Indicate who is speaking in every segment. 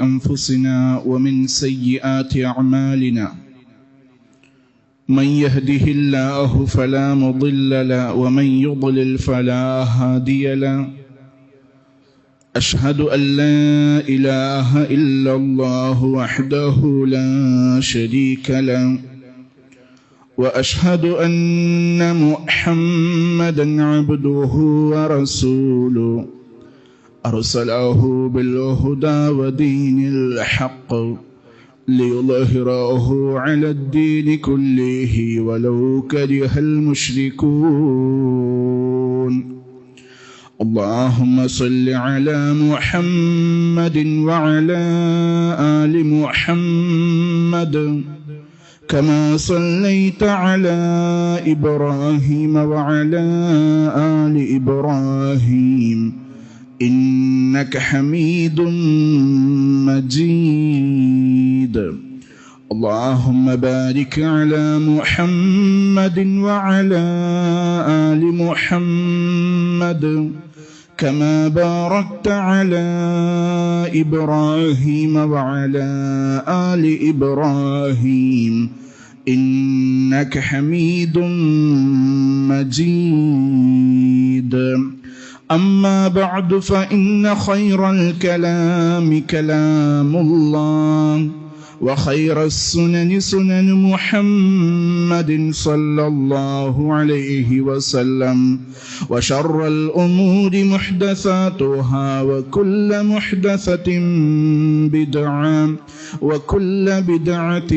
Speaker 1: أنفسنا ومن سيئات أعمالنا من يهده الله فلا مضل له ومن يضلل فلا هادي له أشهد أن لا إله إلا الله وحده لا شريك له وأشهد أن محمدا عبده ورسوله أرسله بالهدى ودين الحق ليظهره على الدين كله ولو كره المشركون اللهم صل على محمد وعلى آل محمد كما صليت على إبراهيم وعلى آل إبراهيم إنك حميد مجيد اللهم بارك على محمد وعلى آل محمد كما باركت على إبراهيم وعلى آل إبراهيم إنك حميد مجيد أما بعد فإن خير الكلام كلام الله وخير السنن سنن محمد صلى الله عليه وسلم وشر الأمور محدثاتها وكل محدثة بدعة وكل بدعة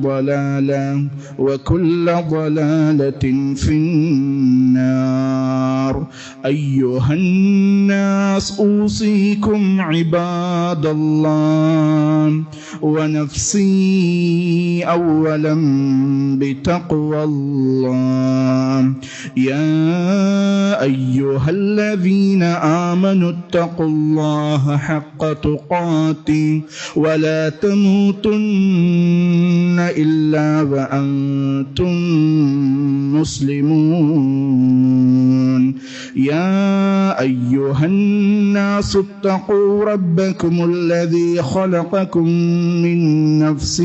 Speaker 1: ضلالة وكل ضلالة في النار أيها الناس أوصيكم عباد الله ونفسي أولا بتقوى الله يا أيها الذين آمنوا اتقوا الله حق تقاته ولا تموتن إلا وأنتم مسلمون يا أيها الناس اتقوا ربكم الذي خلقكم من نفس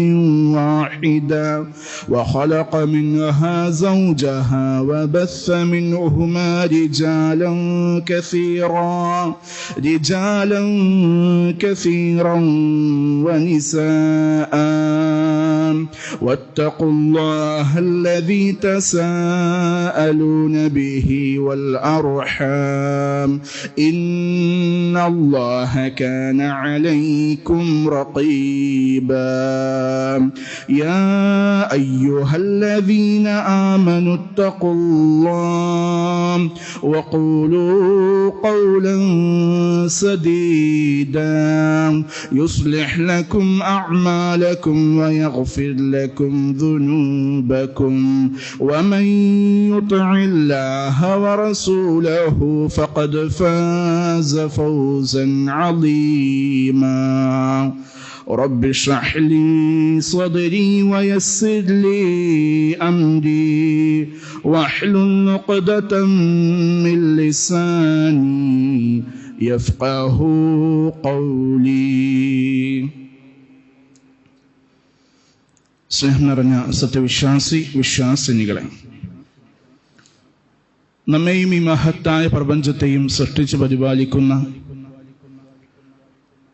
Speaker 1: واحدة وخلق منها زوجها وبث منهما رجالا كثيرا ونساء واتقوا الله الذي تساءلون به والأرحام إن الله كان عليكم رقيبا يا أيها الذين آمنوا اتقوا الله وقولوا قولا سديدا يصلح لكم أعمالكم ويغفر لكم ذنوبكم ومن يطع الله ورسوله فقد فاز فوزا عظيما رب اشرح لي صدري ويسر لي أمري واحلل عقدة من لساني يفقه قولي. സ്നേഹം നിറഞ്ഞ വിശ്വാസിനികളെ, നമ്മെയും ഈ മഹത്തായ പ്രപഞ്ചത്തെയും സൃഷ്ടിച്ച് പരിപാലിക്കുന്ന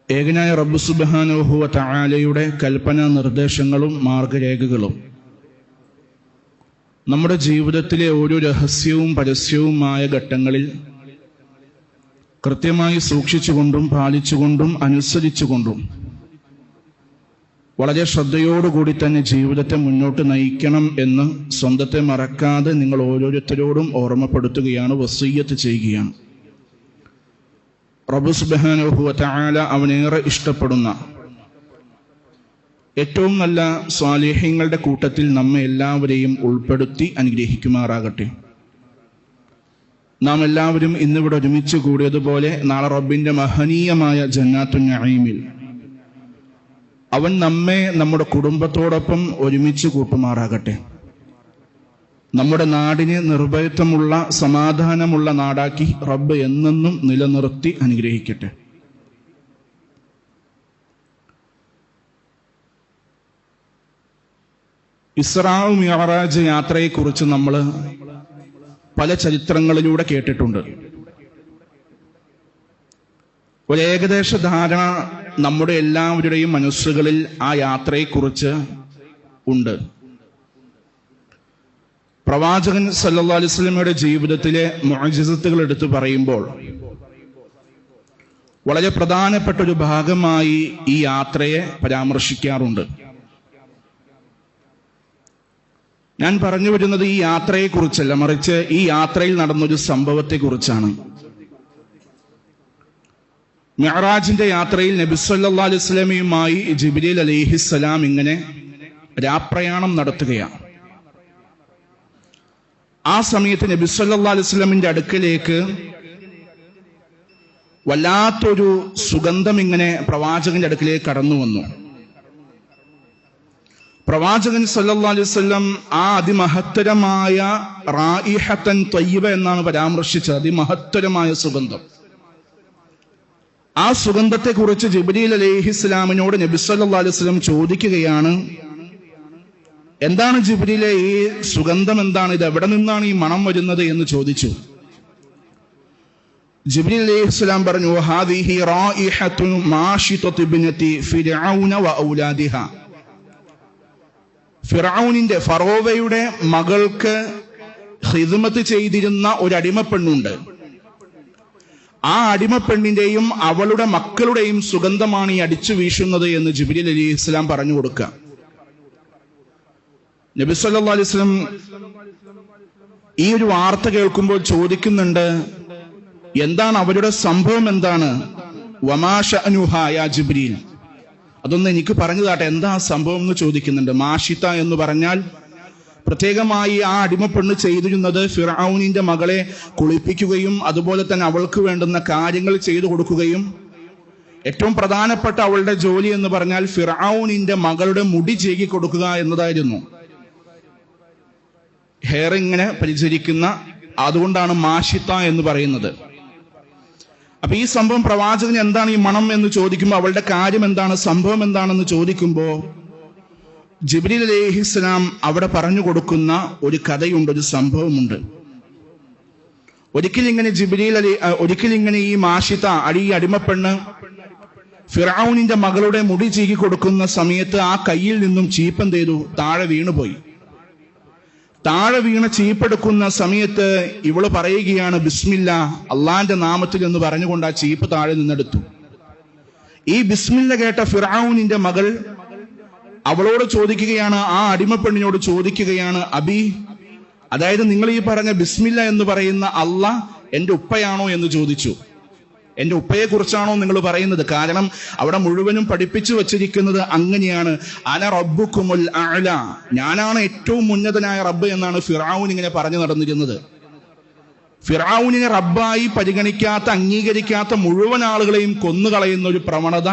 Speaker 1: ഏകനായ റബ്ബ് സുബ്ഹാനഹു വ തആലയുടെ കൽപ്പനാ നിർദ്ദേശങ്ങളും മാർഗരേഖകളും നമ്മുടെ ജീവിതത്തിലെ ഓരോ രഹസ്യവും പരസ്യവുമായ ഘട്ടങ്ങളിൽ കൃത്യമായി സൂക്ഷിച്ചുകൊണ്ടും പാലിച്ചുകൊണ്ടും അനുസരിച്ചുകൊണ്ടും വളരെ ശ്രദ്ധയോടുകൂടി തന്നെ ജീവിതത്തെ മുന്നോട്ട് നയിക്കണം എന്ന് സ്വന്തത്തെ മറക്കാതെ നിങ്ങൾ ഓരോരുത്തരോടും ഓർമ്മപ്പെടുത്തുകയാണ്, വസിയ്യത്ത് ചെയ്യുകയാണ്. റബ്ബ് സുബ്ഹാനഹു വ തആല അവനേറെ ഇഷ്ടപ്പെടുന്ന ഏറ്റവും നല്ല സ്വാലിഹീങ്ങളുടെ കൂട്ടത്തിൽ നമ്മെ എല്ലാവരെയും ഉൾപ്പെടുത്തി അനുഗ്രഹിക്കുമാറാകട്ടെ. നാം എല്ലാവരും ഇന്നിവിടെ ഒരുമിച്ച് കൂടിയതുപോലെ നാളെ റബ്ബിന്റെ മഹനീയമായ ജന്നാത്തുൻ നഈമിൽ അവൻ നമ്മെ നമ്മുടെ കുടുംബത്തോടൊപ്പം ഒരുമിച്ച് കൂട്ടുമാറാകട്ടെ. നമ്മുടെ നാടിനെ നിർഭയത്വമുള്ള സമാധാനമുള്ള നാടാക്കി റബ്ബ് എന്നെന്നും നിലനിർത്തി അനുഗ്രഹിക്കട്ടെ. ഇസ്രാ മിഅ്റാജ് യാത്രയെക്കുറിച്ച് നമ്മൾ പല ചരിത്രങ്ങളിലൂടെ കേട്ടിട്ടുണ്ട്. ഒരു ഏകദേശ ധാരണ നമ്മുടെ എല്ലാവരുടെയും മനസ്സുകളിൽ ആ യാത്രയെക്കുറിച്ച് ഉണ്ട്. പ്രവാചകൻ സല്ലല്ലാഹു അലൈഹി വസല്ലമയുടെ ജീവിതത്തിലെ മുഅ്ജിസത്തുകൾ എടുത്തു പറയുമ്പോൾ വളരെ പ്രധാനപ്പെട്ട ഒരു ഭാഗമായി ഈ യാത്രയെ പരാമർശിക്കാറുണ്ട്. ഞാൻ പറഞ്ഞു വരുന്നത് ഈ യാത്രയെക്കുറിച്ചല്ല, മറിച്ച് ഈ യാത്രയിൽ നടന്നൊരു സംഭവത്തെക്കുറിച്ചാണ്. മിഅ്റാജിന്റെ യാത്രയിൽ നബി സല്ലല്ലാഹു അലൈഹി വസല്ലമയുമായി ജിബ്രീൽ അലൈഹിസ്സലാം ഇങ്ങനെ രാപ്രയാണം നടത്തുകയാണ്. ആ സമയത്ത് നബി സല്ലല്ലാഹു അലൈഹി വസല്ലമിന്റെ അടുക്കലേക്ക് വല്ലാത്തൊരു സുഗന്ധം ഇങ്ങനെ പ്രവാചകന്റെ അടുക്കലേക്ക് കടന്നു വന്നു. പ്രവാചകൻ സല്ലല്ലാഹു അലൈഹി വസല്ലം ആ അതിമഹത്തരമായ റായിഹത്തൻ ത്വയ്യിബ എന്നാണ് പരാമർശിച്ചത്, അതിമഹത്തരമായ സുഗന്ധം. ആ സുഗന്ധത്തെ കുറിച്ച് ജിബ്രീൽ അലൈഹിസ്സലാമിനോട് നബി സല്ലല്ലാഹു അലൈഹി വസല്ലം ചോദിക്കുകയാണ്, എന്താണ് ജിബ്രീലെ ഈ സുഗന്ധം, എന്താണ് ഇത്, എവിടെ നിന്നാണ് ഈ മണം വരുന്നത് എന്ന് ചോദിച്ചു. ജിബ്രീൽ അലൈഹിസ്സലാം പറഞ്ഞു, ഹാദിഹി റായിഹത്തു മാഷിതത്തു ഇബ്നതി ഫിർഔന വ ഔലാദിഹ. ഫിർഔനിന്റെ, ഫറോവയുടെ മകൾക്ക് ഖിദ്മത്ത് ചെയ്തിരുന്ന ഒരു അടിമപ്പെണ്ണുണ്ട്. ആ അടിമപ്പെണ്ണിന്റെയും അവളുടെ മക്കളുടെയും സുഗന്ധമാണ് ഈ അടിച്ചു വീശുന്നത് എന്ന് ജിബ്രീൽ അലൈഹിസ്സലാം പറഞ്ഞു കൊടുക്കുക. നബി സല്ലല്ലാഹു അലൈഹി വസല്ലം ഈ ഒരു വാർത്ത കേൾക്കുമ്പോൾ ചോദിക്കുന്നുണ്ട്, എന്താണ് അവരുടെ സംഭവം, എന്താണ്? വമാ ശഅനുഹാ യാ ജിബ്രീൽ, അതൊന്ന് എനിക്ക് പറഞ്ഞു താട്ടെ, എന്താ സംഭവം എന്ന് ചോദിക്കുന്നുണ്ട്. മാഷിത എന്ന് പറഞ്ഞാൽ പ്രത്യേകമായി ആ അടിമപ്പെണ്ണ് ചെയ്തിരുന്നത് ഫിർഔനിന്റെ മകളെ കുളിപ്പിക്കുകയും അതുപോലെ തന്നെ അവൾക്ക് വേണ്ടുന്ന കാര്യങ്ങൾ ചെയ്തു കൊടുക്കുകയും, ഏറ്റവും പ്രധാനപ്പെട്ട അവളുടെ ജോലി എന്ന് പറഞ്ഞാൽ ഫിർഔനിന്റെ മകളുടെ മുടി ചീകി കൊടുക്കുക എന്നതായിരുന്നു. ഹെയർ ഇങ്ങനെ പരിചരിക്കുന്ന, അതുകൊണ്ടാണ് മാഷിത്ത എന്ന് പറയുന്നത്. അപ്പൊ ഈ സംഭവം പ്രവാചകന് എന്താണ് ഈ മണം എന്ന് ചോദിക്കുമ്പോൾ, അവളുടെ കാര്യം എന്താണ്, സംഭവം എന്താണെന്ന് ചോദിക്കുമ്പോൾ ജിബ്രീൽ അലൈഹിസ്സലാം അവിടെ പറഞ്ഞു കൊടുക്കുന്ന ഒരു കഥയുണ്ട്, ഒരു സംഭവമുണ്ട്. ഒരിക്കലിങ്ങനെ ഈ മാഷിത്ത, ഈ അടിമപ്പെണ്ണ് ഫിർഔനിന്റെ മകളുടെ മുടി ചീകി കൊടുക്കുന്ന സമയത്ത് ആ കയ്യിൽ നിന്നും ചീപ്പെന്ത് ചെയ്തു, താഴെ വീണുപോയി. താഴെ വീണ ചീപ്പെടുക്കുന്ന സമയത്ത് ഇവള് പറയുകയാണ്, ബിസ്മില്ല, അള്ളാന്റെ നാമത്തിൽ എന്ന് പറഞ്ഞുകൊണ്ട് ആ ചീപ്പ് താഴെ നിന്നെടുത്തു. ഈ ബിസ്മില്ല കേട്ട ഫിർഔനിന്റെ മകൾ അവളോട് ചോദിക്കുകയാണ്, ആ അടിമപ്പെണ്ണിനോട് ചോദിക്കുകയാണ്, അബി, അതായത് നിങ്ങൾ ഈ പറഞ്ഞ ബിസ്മില്ല എന്ന് പറയുന്ന അള്ളാഹ് എന്റെ ഉപ്പയാണോ എന്ന് ചോദിച്ചു. എന്റെ ഉപ്പയെ കുറിച്ചാണോ നിങ്ങൾ പറയുന്നത്? കാരണം അവിടെ മുഴുവനും പഠിപ്പിച്ചു വച്ചിരിക്കുന്നത് അങ്ങനെയാണ്, അന റബ്ബുക്കുമുൽ അഅല, ഞാനാണ് ഏറ്റവും ഉന്നതനായ റബ്ബ് എന്നാണ് ഫിർഔൻ ഇങ്ങനെ പറഞ്ഞു നടന്നിരുന്നത്. ഫിർഔനിനെ റബ്ബായി പരിഗണിക്കാത്ത, അംഗീകരിക്കാത്ത മുഴുവൻ ആളുകളെയും കൊന്നുകളയുന്ന ഒരു പ്രവണത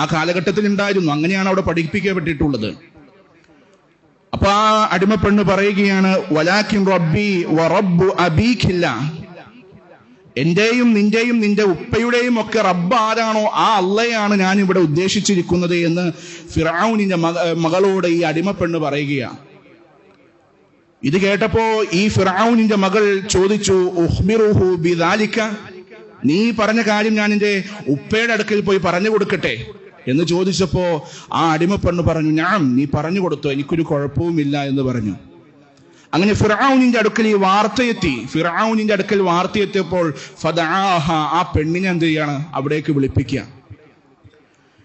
Speaker 1: ആ കാലഘട്ടത്തിൽ ഉണ്ടായിരുന്നു. അങ്ങനെയാണ് അവിടെ പഠിപ്പിക്കപ്പെട്ടിട്ടുള്ളത്. അപ്പൊ ആ അടിമപ്പെണ്ണ് പറയുകയാണ്, വലാകിൻ റബ്ബി വ റബ്ബു അബീഖില്ല, എന്റെയും നിന്റെയും നിന്റെ ഉപ്പയുടെയും ഒക്കെ റബ്ബ് ആരാണോ ആ അള്ളയാണ് ഞാൻ ഇവിടെ ഉദ്ദേശിച്ചിരിക്കുന്നത് എന്ന് ഫിർഔനിന്റെ മകളോട് ഈ അടിമപ്പെണ്ണ് പറയുകയാണ്. ഇത് കേട്ടപ്പോ ഈ ഫിർഔനിന്റെ മകൾ ചോദിച്ചു, ഉഖ്ബിറുഹു ബിദാലിക, നീ പറഞ്ഞ കാര്യം ഞാൻ എന്റെ ഉപ്പയുടെ അടുക്കൽ പോയി പറഞ്ഞു കൊടുക്കട്ടെ എന്ന് ചോദിച്ചപ്പോ ആ അടിമപ്പെണ്ണ് പറഞ്ഞു, ഞാൻ, നീ പറഞ്ഞു കൊടുത്തു, എനിക്കൊരു കുഴപ്പവുമില്ല എന്ന് പറഞ്ഞു. അങ്ങനെ ഫിർഔനിന്റെ അടുക്കൽ ഈ വാർത്തയെത്തി. ഫിർഔനിന്റെ അടുക്കൽ വാർത്തയെത്തിയപ്പോൾ ഫദആഹ, ആ പെണ്ണിനെ എന്ത് ചെയ്യാണ്, അവിടേക്ക് വിളിപ്പിക്കുക.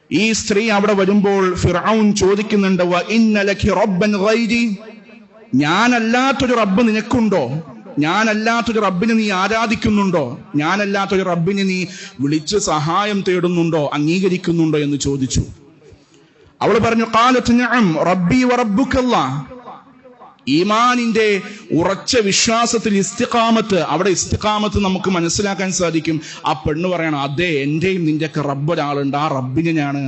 Speaker 1: ഈ സ്ത്രീ അവിടെ വരുമ്പോൾ ഫിർഔൻ ചോദിക്കുന്നുണ്ട്, വ ഇന്ന ലകി റബ്ബൻ ഗൈരി, ഞാനല്ലാത്തൊരു റബ്ബ് നിനക്കുണ്ടോ? ഞാനല്ലാത്തൊരു റബ്ബിനെ നീ ആരാധിക്കുന്നുണ്ടോ? ഞാനല്ലാത്തൊരു റബ്ബിനെ നീ വിളിച്ച് സഹായം തേടുന്നുണ്ടോ, അംഗീകരിക്കുന്നുണ്ടോ എന്ന് ചോദിച്ചു. അവൾ പറഞ്ഞു, ഖാലത്ത് നഅം റബ്ബി വ റബ്ബുക്കല്ലാഹ്. ഈമാനിന്റെ ഉറച്ച വിശ്വാസത്തിൽ ഇസ്തിഖാമത്ത്, അവിടെ ഇസ്തിഖാമത്ത് നമുക്ക് മനസ്സിലാക്കാൻ സാധിക്കും. ആ പെണ്ണ് പറയണം, അതെ, എന്റെയും നിന്റെയൊക്കെ റബ്ബ് ഒരാളുണ്ട്, ആ റബ്ബിനെയാണ്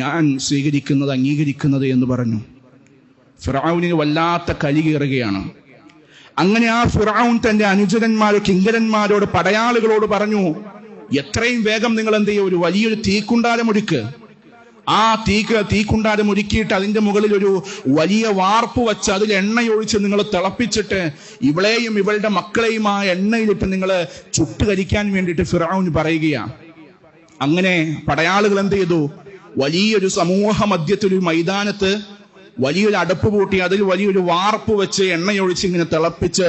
Speaker 1: ഞാൻ സ്വീകരിക്കുന്നത്, അംഗീകരിക്കുന്നത് എന്ന് പറഞ്ഞു. ഫിർഔനിന് വല്ലാത്ത കലി കയറുകയാണ്. അങ്ങനെ ആ ഫിർഔൻ തന്റെ അനുചരന്മാരോ കിങ്കരന്മാരോട്, പടയാളികളോട് പറഞ്ഞു, എത്രയും വേഗം നിങ്ങൾ എന്ത് ചെയ്യും, ഒരു വലിയൊരു തീക്കുണ്ടാരം ഒരുക്ക്. ആ തീക്കുണ്ടാരം ഒരുക്കിയിട്ട് അതിന്റെ മുകളിൽ ഒരു വലിയ വാർപ്പ് വെച്ച് അതിൽ എണ്ണയൊഴിച്ച് നിങ്ങൾ തിളപ്പിച്ചിട്ട് ഇവളെയും ഇവളുടെ മക്കളെയും ആ എണ്ണയിലിട്ട് നിങ്ങൾ ചുട്ടുകരിക്കാൻ വേണ്ടിയിട്ട് ഫിർഔൻ പറയുകയാണ്. അങ്ങനെ പടയാളികൾ എന്ത് ചെയ്തു? വലിയൊരു സമൂഹ മധ്യത്തിലൊരു മൈതാനത്ത് വലിയൊരു അടുപ്പ് പൂട്ടി അതിൽ വലിയൊരു വാർപ്പ് വെച്ച് എണ്ണയൊഴിച്ച് ഇങ്ങനെ തിളപ്പിച്ച്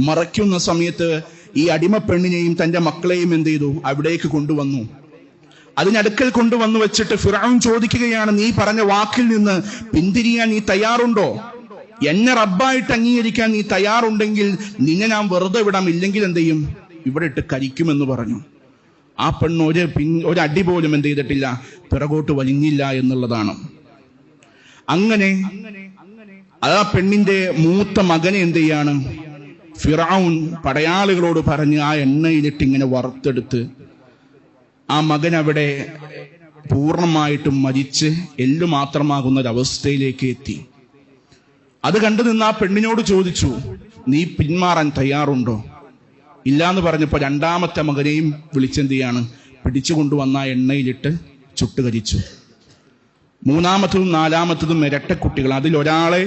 Speaker 1: മറയ്ക്കുന്ന സമയത്ത് ഈ അടിമ പെണ്ണിനെയും തന്റെ മക്കളെയും എന്ത് ചെയ്തു? അവിടേക്ക് കൊണ്ടുവന്നു. അതിനടുക്കൽ കൊണ്ടുവന്നു വെച്ചിട്ട് ഫിർഔൻ ചോദിക്കുകയാണ്, നീ പറഞ്ഞ വാക്കിൽ നിന്ന് പിന്തിരിയാൻ നീ തയ്യാറുണ്ടോ? എന്നെ റബ്ബായിട്ട് അംഗീകരിക്കാൻ നീ തയ്യാറുണ്ടെങ്കിൽ നിന്നെ ഞാൻ വെറുതെ വിടാം, ഇല്ലെങ്കിൽ എന്ത് ചെയ്യും? ഇവിടെ ഇട്ട് കരിക്കുമെന്ന് പറഞ്ഞു. ആ പെണ്ണ് ഒരു അടി പോലും എന്ത് ചെയ്തിട്ടില്ല, പിറകോട്ട് വലിഞ്ഞില്ല എന്നുള്ളതാണ്. അങ്ങനെ ആ പെണ്ണിന്റെ മൂത്ത മകനെ എന്ത് ചെയ്യാണ്? ഫിർഔൻ പടയാളികളോട് പറഞ്ഞ് ആ എണ്ണയിലിട്ട് ഇങ്ങനെ വറുത്തെടുത്ത് ആ മകൻ അവിടെ പൂർണ്ണമായിട്ടും മരിച്ച് എല്ലു മാത്രമാകുന്ന ഒരവസ്ഥയിലേക്ക് എത്തി. അത് കണ്ടു നിന്ന് ആ പെണ്ണിനോട് ചോദിച്ചു, നീ പിന്മാറാൻ തയ്യാറുണ്ടോ? ഇല്ലാന്ന് പറഞ്ഞപ്പോ രണ്ടാമത്തെ മകനെയും വിളിച്ചെന്ത് ചെയ്യാണ്? പിടിച്ചുകൊണ്ടുവന്ന ആ എണ്ണയിലിട്ട് ചുട്ടുകരിച്ചു. മൂന്നാമത്തതും നാലാമത്തതും ഇരട്ടക്കുട്ടികൾ. അതിലൊരാളെ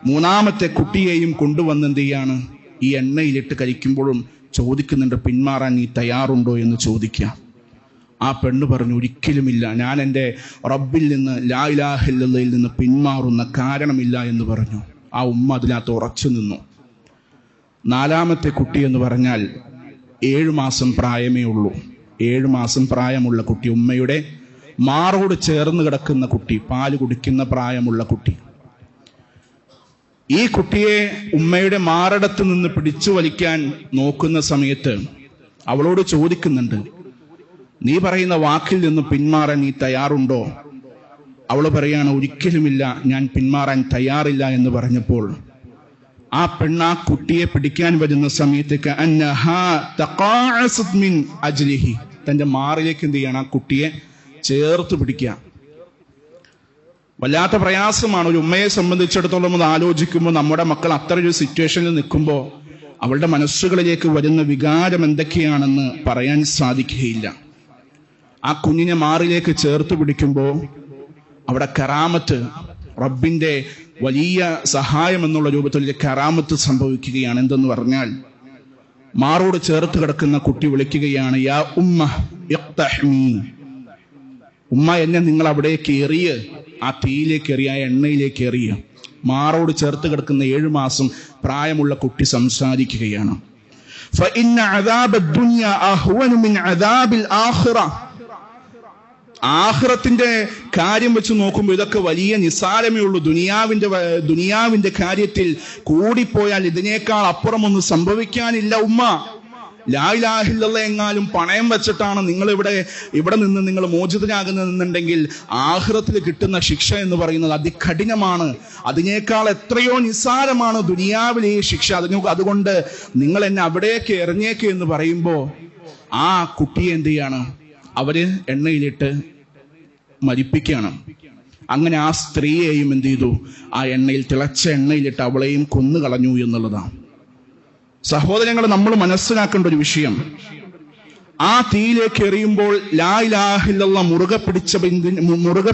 Speaker 1: മൂന്നാമത്തെ കുട്ടിയെയും കൊണ്ടുവന്ന് എന്ത് ചെയ്യാണ്? ഈ എണ്ണയിലിട്ട് കരിക്കുമ്പോഴും ചോദിക്കുന്നുണ്ട്, പിന്മാറാൻ നീ തയ്യാറുണ്ടോ എന്ന് ചോദിക്കുക. ആ പെണ്ണ് പറഞ്ഞു, ഒരിക്കലുമില്ല, ഞാൻ എൻ്റെ റബ്ബിൽ നിന്ന് ലാ ഇലാഹ ഇല്ലല്ലാഹയിൽ നിന്ന് പിന്മാറുന്ന കാരണമില്ല എന്ന് പറഞ്ഞു. ആ ഉമ്മ അതിനകത്ത് ഉറച്ചു നിന്നു. നാലാമത്തെ കുട്ടി എന്ന് പറഞ്ഞാൽ 7 മാസം പ്രായമേ ഉള്ളൂ. 7 മാസം പ്രായമുള്ള കുട്ടി, ഉമ്മയുടെ മാറോട് ചേർന്ന് കിടക്കുന്ന കുട്ടി, പാല് കുടിക്കുന്ന പ്രായമുള്ള കുട്ടി. ഈ കുട്ടിയെ ഉമ്മയുടെ മാറടത്ത് നിന്ന് പിടിച്ചു വലിക്കാൻ നോക്കുന്ന സമയത്ത് അവളോട് ചോദിക്കുന്നുണ്ട്, നീ പറയുന്ന വാക്കിൽ നിന്ന് പിന്മാറാൻ നീ തയ്യാറുണ്ടോ? അവൾ പറയാണ്, ഒരിക്കലുമില്ല, ഞാൻ പിന്മാറാൻ തയ്യാറില്ല എന്ന് പറഞ്ഞപ്പോൾ ആ പെണ്ണ് ആ കുട്ടിയെ പിടിക്കാൻ വരുന്ന സമയത്തേക്ക് തന്റെ മാറിലേക്ക് എന്ത് ചെയ്യണം? ആ കുട്ടിയെ ചേർത്ത് പിടിക്കുക. വല്ലാത്ത പ്രയാസമാണ് ഒരു ഉമ്മയെ സംബന്ധിച്ചിടത്തോളം. അത് ആലോചിക്കുമ്പോൾ നമ്മുടെ മക്കൾ അത്തരൊരു സിറ്റുവേഷനിൽ നിൽക്കുമ്പോൾ അവളുടെ മനസ്സുകളിലേക്ക് വരുന്ന വികാരം എന്തൊക്കെയാണെന്ന് പറയാൻ സാധിക്കുകയില്ല. ആ കുഞ്ഞിനെ മാറിലേക്ക് ചേർത്ത് പിടിക്കുമ്പോൾ അവിടെ കറാമത്ത്, റബ്ബിന്റെ വലിയ സഹായം എന്നുള്ള രൂപത്തിൽ കറാമത്ത് സംഭവിക്കുകയാണ്. എന്തെന്ന് പറഞ്ഞാൽ, മാറോട് ചേർത്ത് കിടക്കുന്ന കുട്ടി വിളിക്കുകയാണ്, യാ ഉമ്മ ഇഖ്തഹ്മി, ഉമ്മ എന്നെ നിങ്ങൾ അവിടേക്ക് എറിയ, ആ തീയിലേക്ക് എറിയ, ആ എണ്ണയിലേക്ക് എറിയ. മാറോട് ചേർത്ത് കിടക്കുന്ന 7 മാസം പ്രായമുള്ള കുട്ടി സംസാരിക്കുകയാണ്. ഫഇന്ന അദാബദ് ദുനിയ അഹ്വനു മിൻ അദാബിൽ ആഖിറ. ആഖിറത്തിന്റെ കാര്യം വെച്ച് നോക്കുമ്പോൾ ഇതൊക്കെ വലിയ നിസ്സാരമേ ഉള്ളൂ. ദുനിയാവിന്റെ കാര്യത്തിൽ കൂടിപ്പോയാൽ ഇതിനേക്കാൾ അപ്പുറം ഒന്നും സംഭവിക്കാനില്ല ഉമ്മ. ലാ ഇലാഹ ഇല്ലല്ലാഹ് എങ്ങാലും പണയം വെച്ചിട്ടാണ് നിങ്ങൾ ഇവിടെ നിന്ന് നിങ്ങൾ മോചിതനാകുന്നതെന്നുണ്ടെങ്കിൽ ആഖിറത്തിൽ കിട്ടുന്ന ശിക്ഷ എന്ന് പറയുന്നത് അതികഠിനമാണ്. അതിനേക്കാൾ എത്രയോ നിസ്സാരമാണ് ദുനിയാവിലെ ഈ ശിക്ഷ. അതുകൊണ്ട് നിങ്ങൾ എന്നെ അവിടേക്ക് എറിഞ്ഞേക്ക് എന്ന് പറയുമ്പോൾ ആ കുട്ടിയെ എന്ത് ചെയ്യാണ്? അവര് എണ്ണയിലിട്ട് മരിപ്പിക്കുകയാണ്. അങ്ങനെ ആ സ്ത്രീയെയും എന്ത് ചെയ്തു? ആ എണ്ണയിൽ, തിളച്ച എണ്ണയിലിട്ട് അവളെയും കൊന്നുകളഞ്ഞു എന്നുള്ളതാണ്. സഹോദരങ്ങൾ, നമ്മൾ മനസ്സിലാക്കേണ്ട ഒരു വിഷയം, ആ തീയിലേക്ക് എറിയുമ്പോൾ ലാ ഇലാഹ ഇല്ലല്ലാഹ് മുറുകെ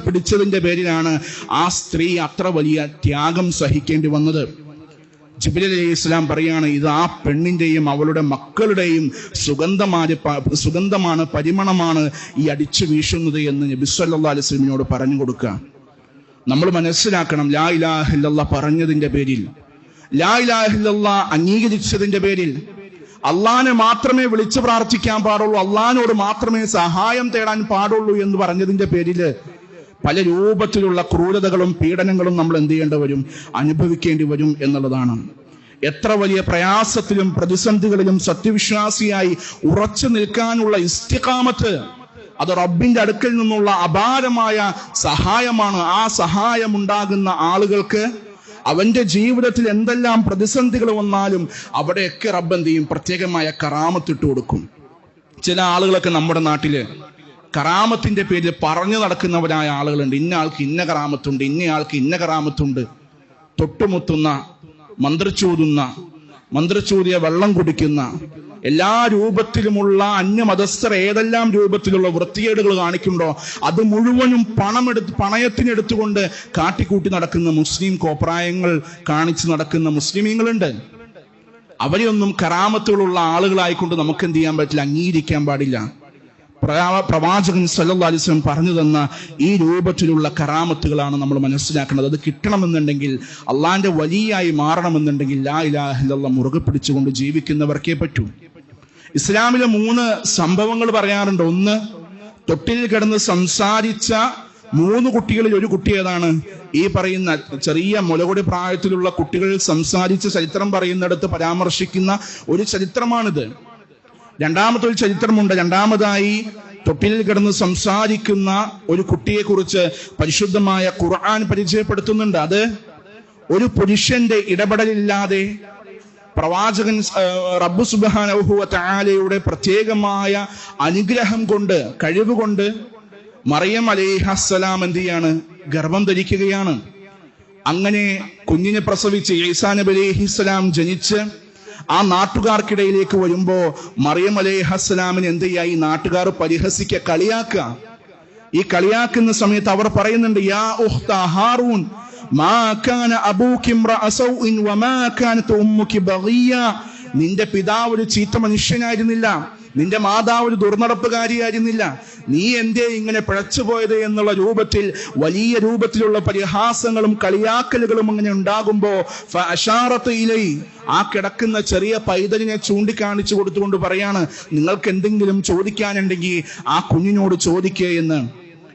Speaker 1: പിടിച്ചതിന്റെ പേരിലാണ് ആ സ്ത്രീ അത്ര വലിയ ത്യാഗം സഹിക്കേണ്ടി വന്നത്. ജിബ്രീൽ അലൈഹിസ്സലാം പറയാണ്, ഇത് ആ പെണ്ണിന്റെയും അവളുടെ മക്കളുടെയും സുഗന്ധമാണ്, പരിമണമാണ് ഈ അടിച്ചു വീശുന്നത് എന്ന് നബി സല്ലല്ലാഹു അലൈഹി വസല്ലമയോട് പറഞ്ഞു കൊടുക്കുക. നമ്മൾ മനസ്സിലാക്കണം, ലാ ഇലാഹ ഇല്ലല്ലാഹ് പറഞ്ഞതിന്റെ പേരിൽ, ലാ ഇലാഹ ഇല്ലല്ലാഹ് അംഗീകരിച്ചതിന്റെ പേരിൽ, അള്ളാനെ മാത്രമേ വിളിച്ചു പ്രാർത്ഥിക്കാൻ പാടുള്ളൂ, അള്ളാനോട് മാത്രമേ സഹായം തേടാൻ പാടുള്ളൂ എന്ന് പറഞ്ഞതിന്റെ പേരിൽ പല രൂപത്തിലുള്ള ക്രൂരതകളും പീഡനങ്ങളും നമ്മൾ എന്ത് ചെയ്യേണ്ടി വരും? അനുഭവിക്കേണ്ടി വരും എന്നുള്ളതാണ്. എത്ര വലിയ പ്രയാസത്തിലും പ്രതിസന്ധികളിലും സത്യവിശ്വാസിയായി ഉറച്ചു നിൽക്കാനുള്ള ഇസ്തിഖാമത്ത്, അത് റബ്ബിന്റെ അടുക്കൽ നിന്നുള്ള അപാരമായ സഹായമാണ്. ആ സഹായം ഉണ്ടാകുന്ന ആളുകൾക്ക് അവന്റെ ജീവിതത്തിൽ എന്തെല്ലാം പ്രതിസന്ധികൾ വന്നാലും അവിടെയൊക്കെ റബ്ബ് എന്ത് ചെയ്യും? പ്രത്യേകമായ കറാമത്തിട്ട് കൊടുക്കും. ചില ആളുകളൊക്കെ നമ്മുടെ നാട്ടില് കറാമത്തിന്റെ പേരിൽ പറഞ്ഞു നടക്കുന്നവരായ ആളുകളുണ്ട്. ഇന്ന ആൾക്ക് ഇന്ന കറാമത്തുണ്ട്, ഇന്ന ആൾക്ക് ഇന്ന കറാമത്തുണ്ട്. തൊട്ടുമുത്തുന്ന, മന്ത്രിച്ചൂതുന്ന, മന്ത്രിച്ചൂതിയ വെള്ളം കുടിക്കുന്ന, എല്ലാ രൂപത്തിലുമുള്ള അന്യമതസ്ഥർ ഏതെല്ലാം രൂപത്തിലുള്ള വൃത്തികേടുകൾ കാണിക്കുന്നുണ്ടോ അത് മുഴുവനും പണയത്തിനെടുത്തുകൊണ്ട് കാട്ടിക്കൂട്ടി നടക്കുന്ന മുസ്ലിം കോപ്രായങ്ങൾ കാണിച്ച് നടക്കുന്ന മുസ്ലിമീങ്ങളുണ്ട്. അവരെയൊന്നും കറാമത്തുകളുള്ള ആളുകളായിക്കൊണ്ട് നമുക്ക് എന്ത് ചെയ്യാൻ പറ്റില്ല, അംഗീകരിക്കാൻ പാടില്ല. പ്രവാചകൻ സല്ലല്ലാഹു അലൈഹി വസല്ലം പറഞ്ഞു തന്ന ഈ രൂപത്തിലുള്ള കറാമത്തുകളാണ് നമ്മൾ മനസ്സിലാക്കുന്നത്. അത് കിട്ടണമെന്നുണ്ടെങ്കിൽ, അള്ളാന്റെ വലിയായി മാറണമെന്നുണ്ടെങ്കിൽ ലാ ഇലാഹ ഇല്ലല്ലാഹ് മുറുകെ പിടിച്ചുകൊണ്ട് ജീവിക്കുന്നവർക്കേ പറ്റൂ. ഇസ്ലാമിലെ 3 സംഭവങ്ങൾ പറയാറുണ്ട്. ഒന്ന്, തൊട്ടിൽ കിടന്ന് സംസാരിച്ച 3 കുട്ടികളിൽ ഒരു കുട്ടി ഏതാണ്? ഈ പറയുന്ന ചെറിയ മുലകുടി പ്രായത്തിലുള്ള കുട്ടികൾ സംസാരിച്ച ചരിത്രം പറയുന്നിടത്ത് പരാമർശിക്കുന്ന ഒരു ചരിത്രമാണിത്. രണ്ടാമത്തെ ഒരു ചരിത്രമുണ്ട്. രണ്ടാമതായി തൊട്ടിൽ കിടന്ന് സംസാരിക്കുന്ന ഒരു കുട്ടിയെ കുറിച്ച് പരിശുദ്ധമായ ഖുർആൻ പരിചയപ്പെടുത്തുന്നുണ്ട്. അത് ഒരു പുരുഷന്റെ ഇടപെടലില്ലാതെ പ്രവാചകൻ റബ്ബ് സുബ്ഹാനഹു വ തആലയുടെ പ്രത്യേകമായ അനുഗ്രഹം കൊണ്ട്, കഴിവുകൊണ്ട് മറിയം അലൈഹിസ്സലാം എന്ത് ചെയ്യാണ്? ഗർഭം ധരിക്കുകയാണ്. അങ്ങനെ കുഞ്ഞിനെ പ്രസവിച്ച് ഈസാ നബി അലൈഹിസ്സലാം ജനിച്ച് ആ നാട്ടുകാർക്കിടയിലേക്ക് വരുമ്പോ മറിയം അലൈഹിസ്സലാമിന് എന്ത് ചെയ്യാ? ഈ നാട്ടുകാർ പരിഹസിക്കുക, കളിയാക്കുക. ഈ കളിയാക്കുന്ന സമയത്ത് അവർ പറയുന്നുണ്ട്, യാ ഉഖ്ത ഹാറൂൻ മാ കാന അബൂകി ഇംറഅ സൗഇൻ വമാ കാനത് ഉമ്മുകി ബഗിയ. നിന്റെ പിതാവ് ഒരു ചീത്ത മനുഷ്യനായിരുന്നില്ല, നിന്റെ മാതാവ് ഒരു ദുർനടപ്പുകാരിയായിരുന്നില്ല, നീ എന്തേ ഇങ്ങനെ പിഴച്ചുപോയത് എന്നുള്ള രൂപത്തിൽ വലിയ രൂപത്തിലുള്ള പരിഹാസങ്ങളും കളിയാക്കലുകളും അങ്ങനെ ഉണ്ടാകുമ്പോ ഫഅശാറത്ത് ഇലൈ, ആ കിടക്കുന്ന ചെറിയ പൈതലിനെ ചൂണ്ടിക്കാണിച്ചു കൊടുത്തുകൊണ്ട് പറയാണ്, നിങ്ങൾക്ക് എന്തെങ്കിലും ചോദിക്കാനുണ്ടെങ്കിൽ ആ കുഞ്ഞിനോട് ചോദിക്കേ എന്ന്.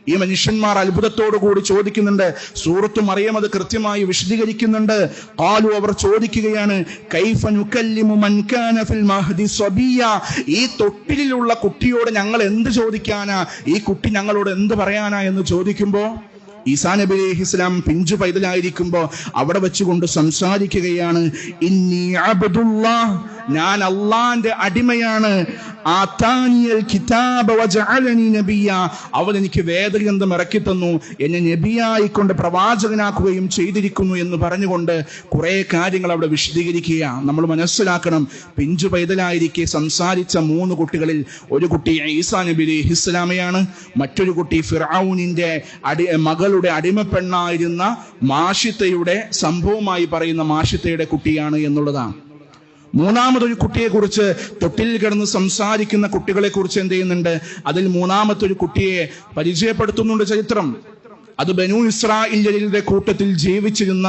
Speaker 1: ഈ മനുഷ്യന്മാർ അത്ഭുതത്തോടു കൂടി ചോദിക്കുന്നുണ്ട്. സൂറത്ത് മറിയം അത് കൃത്യമായി വിശദീകരിക്കുന്നുണ്ട്. ഖാലു, അവർ ചോദിക്കുകയാണ്, കൈഫ നുകല്ലിമു മൻ കാന ഫിൽ മഹ്ദി സബിയ. ഈ തൊട്ടിലുള്ള കുട്ടിയോട് ഞങ്ങൾ എന്ത് ചോദിക്കാനാ, ഈ കുട്ടി ഞങ്ങളോട് എന്ത് പറയാനാ എന്ന് ചോദിക്കുമ്പോ ഈസാ നബി അലൈഹിസ്സലാം പിഞ്ചു പൈതലായിരിക്കുമ്പോ അവിടെ വെച്ചുകൊണ്ട് സംസാരിക്കുകയാണ്, ഇന്നി അബ്ദുല്ലാഹ്, ഞാൻ അള്ളാന്റെ അടിമയാണ്, ആതാനിയൽ കിതാബ വജഅലനി നബിയ, അവൻ എനിക്ക് വേദഗ്രന്ഥം ഇറക്കി തന്നു, എന്നെ നബിയായിക്കൊണ്ട് പ്രവാചകനാക്കുകയും ചെയ്തിരിക്കുന്നു എന്ന് പറഞ്ഞുകൊണ്ട് കുറെ കാര്യങ്ങൾ അവിടെ വിശദീകരിക്കുക. നമ്മൾ മനസ്സിലാക്കണം, പിഞ്ചു പൈതലായിരിക്കെ സംസാരിച്ച 3 കുട്ടികളിൽ ഒരു കുട്ടി ഈസാ നബി അലൈഹിസ്സലാമയാണ്, മറ്റൊരു കുട്ടി ഫിർഔനിന്റെ മകളുടെ അടിമപ്പെണ്ണായിരുന്ന മാഷിത്തയുടെ സംഭവമായി പറയുന്ന മാഷിത്തയുടെ കുട്ടിയാണ് എന്നുള്ളതാണ്. മൂന്നാമതൊരു കുട്ടിയെ കുറിച്ച്, തൊട്ടിൽ കിടന്ന് സംസാരിക്കുന്ന കുട്ടികളെ കുറിച്ച് എന്ത് ചെയ്യുന്നുണ്ട്, അതിൽ മൂന്നാമത്തെ ഒരു കുട്ടിയെ പരിചയപ്പെടുത്തുന്നുണ്ട് ചരിത്രം. അത് ബനൂ ഇസ്രായേലിന്റെ കൂട്ടത്തിൽ ജീവിച്ചിരുന്ന